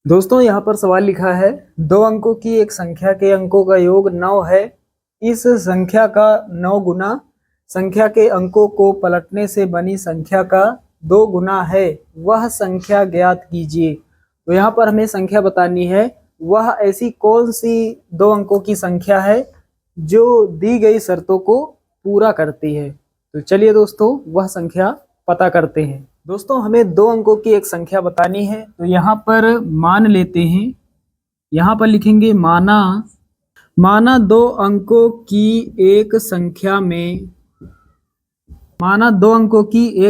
दोस्तों यहाँ पर सवाल लिखा है, दो अंकों की एक संख्या के अंकों का योग 9 है। इस संख्या का 9 गुना संख्या के अंकों को पलटने से बनी संख्या का 2 गुना है, वह संख्या ज्ञात कीजिए। तो यहाँ पर हमें संख्या बतानी है, वह ऐसी कौन सी दो अंकों की संख्या है जो दी गई शर्तों को पूरा करती है। तो चलिए दोस्तों वह संख्या पता करते हैं। दोस्तों हमें दो अंकों की एक संख्या बतानी है, तो यहाँ पर मान लेते हैं। यहाँ पर लिखेंगे माना दो अंकों की एक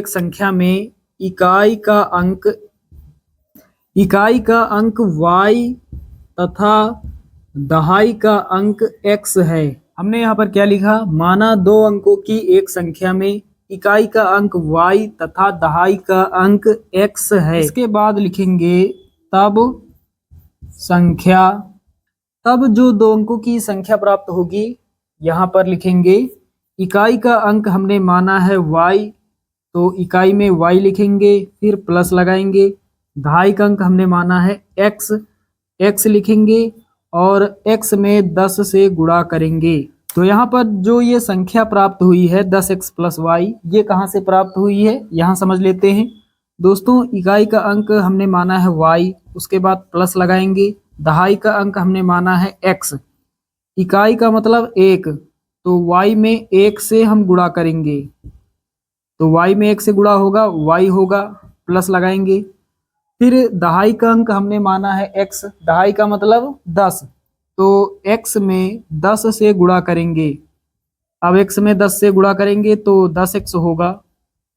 संख्या में इकाई का अंक y तथा दहाई का अंक x है। हमने यहाँ पर क्या लिखा, माना दो अंकों की एक संख्या में इकाई का अंक y तथा दहाई का अंक x है। इसके बाद लिखेंगे तब जो दो अंकों की संख्या प्राप्त होगी। यहाँ पर लिखेंगे इकाई का अंक हमने माना है y, तो इकाई में y लिखेंगे, फिर प्लस लगाएंगे। दहाई का अंक हमने माना है x लिखेंगे और x में 10 से गुणा करेंगे। तो यहाँ पर जो ये संख्या प्राप्त हुई है 10x प्लस वाई, ये कहाँ से प्राप्त हुई है यहाँ समझ लेते हैं। दोस्तों इकाई का अंक हमने माना है y, उसके बाद प्लस लगाएंगे। दहाई का अंक हमने माना है x, इकाई का मतलब 1, तो y में 1 से हम गुणा करेंगे। तो y में 1 से गुणा होगा y होगा, प्लस लगाएंगे। फिर दहाई का अंक हमने माना है x, दहाई का मतलब 10, तो x में 10 से गुणा करेंगे। अब x में 10 से गुणा करेंगे तो 10x होगा,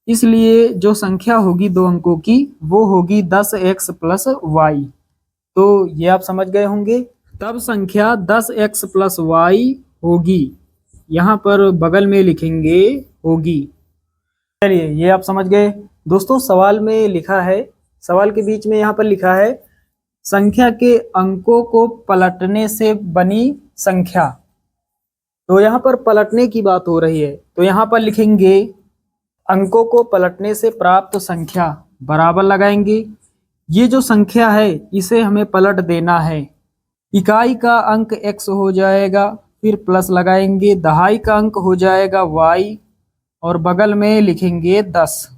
इसलिए जो संख्या होगी दो अंकों की वो होगी 10x प्लस वाई। तो ये आप समझ गए होंगे, तब संख्या 10x प्लस वाई होगी। यहाँ पर बगल में लिखेंगे होगी। चलिए ये आप समझ गए। दोस्तों सवाल में लिखा है, सवाल के बीच में यहाँ पर लिखा है संख्या के अंकों को पलटने से बनी संख्या। तो यहाँ पर पलटने की बात हो रही है, तो यहाँ पर लिखेंगे अंकों को पलटने से प्राप्त संख्या, बराबर लगाएंगे। ये जो संख्या है इसे हमें पलट देना है। इकाई का अंक x हो जाएगा, फिर प्लस लगाएंगे। दहाई का अंक हो जाएगा y और बगल में लिखेंगे 10।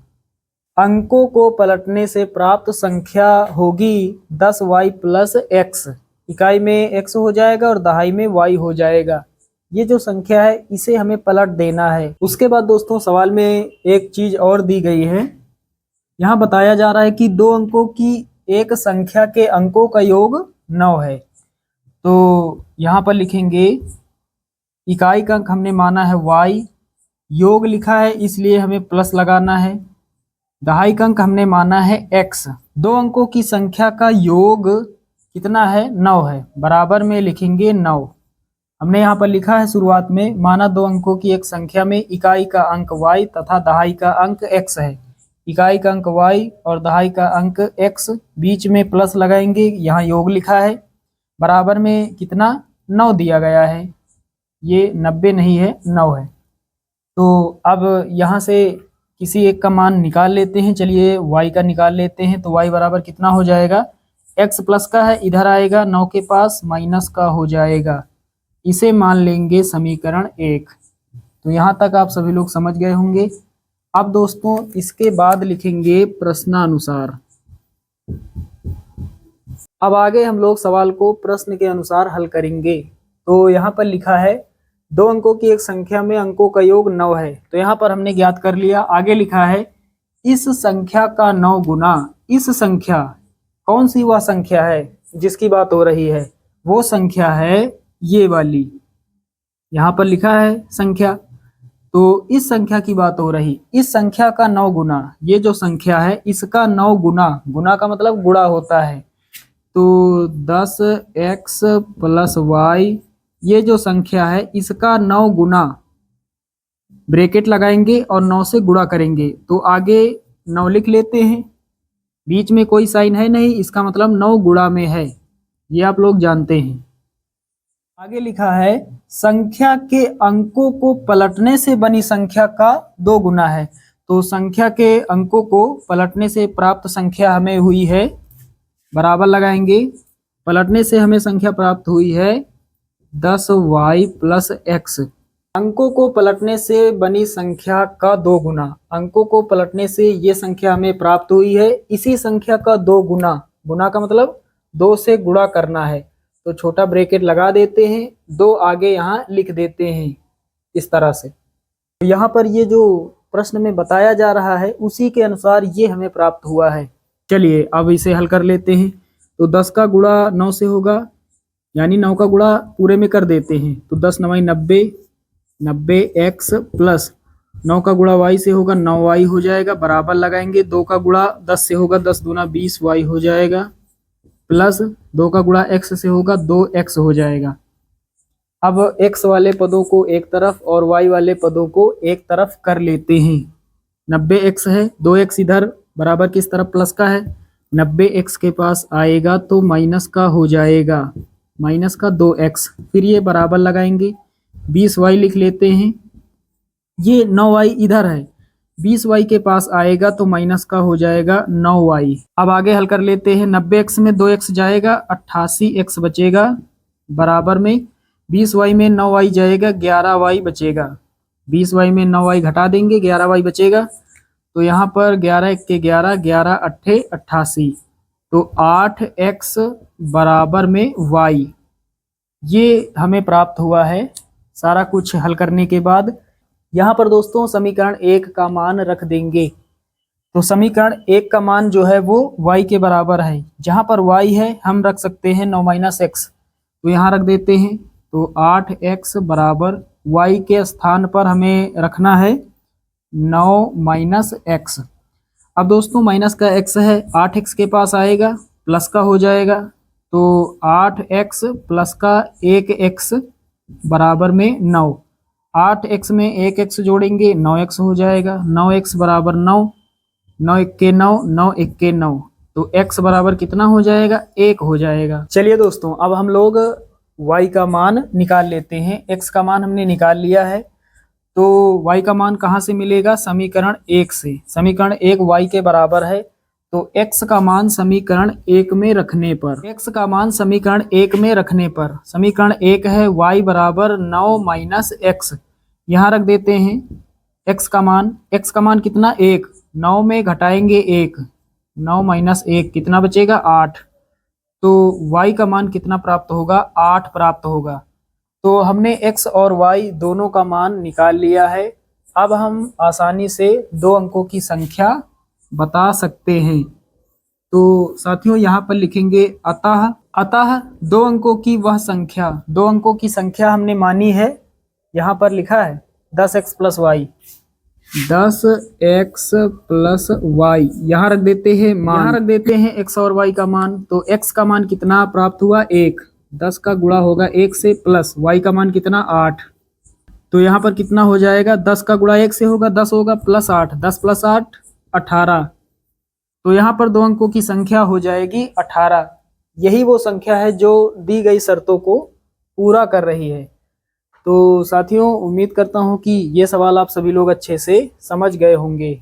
अंकों को पलटने से प्राप्त संख्या होगी 10y प्लस x। इकाई में x हो जाएगा और दहाई में y हो जाएगा। ये जो संख्या है इसे हमें पलट देना है। उसके बाद दोस्तों सवाल में एक चीज और दी गई है। यहाँ बताया जा रहा है कि दो अंकों की एक संख्या के अंकों का योग 9 है। तो यहाँ पर लिखेंगे इकाई का अंक हमने माना है y, योग लिखा है इसलिए हमें प्लस लगाना है। दहाई का अंक हमने माना है x। दो अंकों की संख्या का योग कितना है, 9 है, बराबर में लिखेंगे 9। हमने यहाँ पर लिखा है शुरुआत में, माना दो अंकों की एक संख्या में इकाई का अंक y तथा दहाई का अंक x है। इकाई का अंक y और दहाई का अंक x, बीच में प्लस लगाएंगे। यहाँ योग लिखा है, बराबर में कितना 9 दिया गया है, ये 90 नहीं है 9 है। तो अब यहाँ से किसी एक का मान निकाल लेते हैं। चलिए y का निकाल लेते हैं। तो y बराबर कितना हो जाएगा, x प्लस का है इधर आएगा 9 के पास, माइनस का हो जाएगा। इसे मान लेंगे समीकरण 1। तो यहाँ तक आप सभी लोग समझ गए होंगे। अब दोस्तों इसके बाद लिखेंगे प्रश्नानुसार। अब आगे हम लोग सवाल को प्रश्न के अनुसार हल करेंगे। तो यहाँ पर लिखा है दो अंकों की एक संख्या में अंकों का योग 9 है। तो यहाँ पर हमने ज्ञात कर लिया। आगे लिखा है इस संख्या का 9 गुना। इस संख्या, कौन सी वह संख्या है जिसकी बात हो रही है, वो संख्या है ये वाली। यहाँ पर लिखा है संख्या, तो इस संख्या की बात हो रही। इस संख्या का 9 गुना, ये जो संख्या है इसका 9 गुना, गुना का मतलब गुणा होता है। तो 10x प्लस वाई, ये जो संख्या है इसका 9 गुना, ब्रैकेट लगाएंगे और 9 से गुणा करेंगे। तो आगे 9 लिख लेते हैं, बीच में कोई साइन है नहीं, इसका मतलब 9 गुणा में है, ये आप लोग जानते हैं। आगे लिखा है संख्या के अंकों को पलटने से बनी संख्या का 2 गुना है। तो संख्या के अंकों को पलटने से प्राप्त संख्या हमें हुई है बराबर लगाएंगे, पलटने से हमें संख्या प्राप्त हुई है 10y प्लस x। अंकों को पलटने से बनी संख्या का 2 गुना, अंकों को पलटने से ये संख्या हमें प्राप्त हुई है, इसी संख्या का 2 गुना, गुना का मतलब 2 से गुणा करना है, तो छोटा ब्रैकेट लगा देते हैं, 2 आगे यहाँ लिख देते हैं इस तरह से। तो यहाँ पर ये जो प्रश्न में बताया जा रहा है उसी के अनुसार ये हमें प्राप्त हुआ है। चलिए अब इसे हल कर लेते हैं। तो 10 का गुणा 9 से होगा, यानी 9 का गुणा पूरे में कर देते हैं, तो 10 9 90, 90x प्लस 9 का गुणा y से होगा, 9y हो जाएगा, बराबर लगाएंगे। 2 का गुणा 10 से होगा, 10 दूना 20y हो जाएगा, प्लस 2 का गुणा x से होगा, 2x हो जाएगा। अब x वाले पदों को एक तरफ और y वाले पदों को एक तरफ कर लेते हैं। 90x है, 2x इधर बराबर किस तरफ प्लस का है, 90x के पास आएगा तो माइनस का हो जाएगा, माइनस का 2x, फिर ये बराबर लगाएंगे, 20y लिख लेते हैं, ये 9y इधर है, 20y के पास आएगा तो माइनस का हो जाएगा 9y। अब आगे हल कर लेते हैं, 90x में 2x जाएगा, 88x बचेगा, बराबर में 20y में 9y जाएगा, 11y बचेगा, 20y में 9y घटा देंगे, 11y बचेगा, तो यहाँ पर 11 1 के 11, 11 अट्ठे 88, तो 8x बराबर में y, ये हमें प्राप्त हुआ है सारा कुछ हल करने के बाद। यहाँ पर दोस्तों समीकरण 1 का मान रख देंगे, तो समीकरण 1 का मान जो है वो y के बराबर है, जहाँ पर y है हम रख सकते हैं 9 माइनस x, तो यहाँ रख देते हैं, तो 8x बराबर y के स्थान पर हमें रखना है 9 माइनस x। अब दोस्तों माइनस का x है, 8x के पास आएगा प्लस का हो जाएगा, तो 8x प्लस का 1x बराबर में 9, 8x में 1x जोड़ेंगे 9x हो जाएगा, 9x बराबर 9, 9 1 के 9, 9 1 के 9, तो x बराबर कितना हो जाएगा, 1 हो जाएगा। चलिए दोस्तों अब हम लोग y का मान निकाल लेते हैं। x का मान हमने निकाल लिया है, तो y का मान कहाँ से मिलेगा, समीकरण 1 से। समीकरण 1 y के बराबर है, तो x का मान समीकरण 1 में रखने पर, x का मान समीकरण 1 में रखने पर, समीकरण 1 है y बराबर 9 माइनस x, यहाँ रख देते हैं x का मान कितना, 1, 9 में घटाएंगे 1, 9 माइनस 1 कितना बचेगा, 8, तो y का मान कितना प्राप्त होगा, 8 प्राप्त होगा। तो हमने x और y दोनों का मान निकाल लिया है। अब हम आसानी से 2 अंकों की संख्या बता सकते हैं। तो साथियों यहाँ पर लिखेंगे अतः 2 अंकों की वह संख्या, 2 अंकों की संख्या हमने मानी है, यहाँ पर लिखा है 10x plus Y, 10x plus Y, यहाँ रख देते हैं मान, यहाँ रख देते हैं x और y का मान। तो x का मान कितना प्राप्त हुआ, 1, 10 का गुणा होगा 1 से, प्लस y का मान कितना 8, तो यहाँ पर कितना हो जाएगा, 10 का गुणा 1 से होगा 10 होगा, प्लस 8, 10 प्लस 8 18, तो यहाँ पर 2 अंकों की संख्या हो जाएगी 18। यही वो संख्या है जो दी गई शर्तों को पूरा कर रही है। तो साथियों उम्मीद करता हूँ कि ये सवाल आप सभी लोग अच्छे से समझ गए होंगे।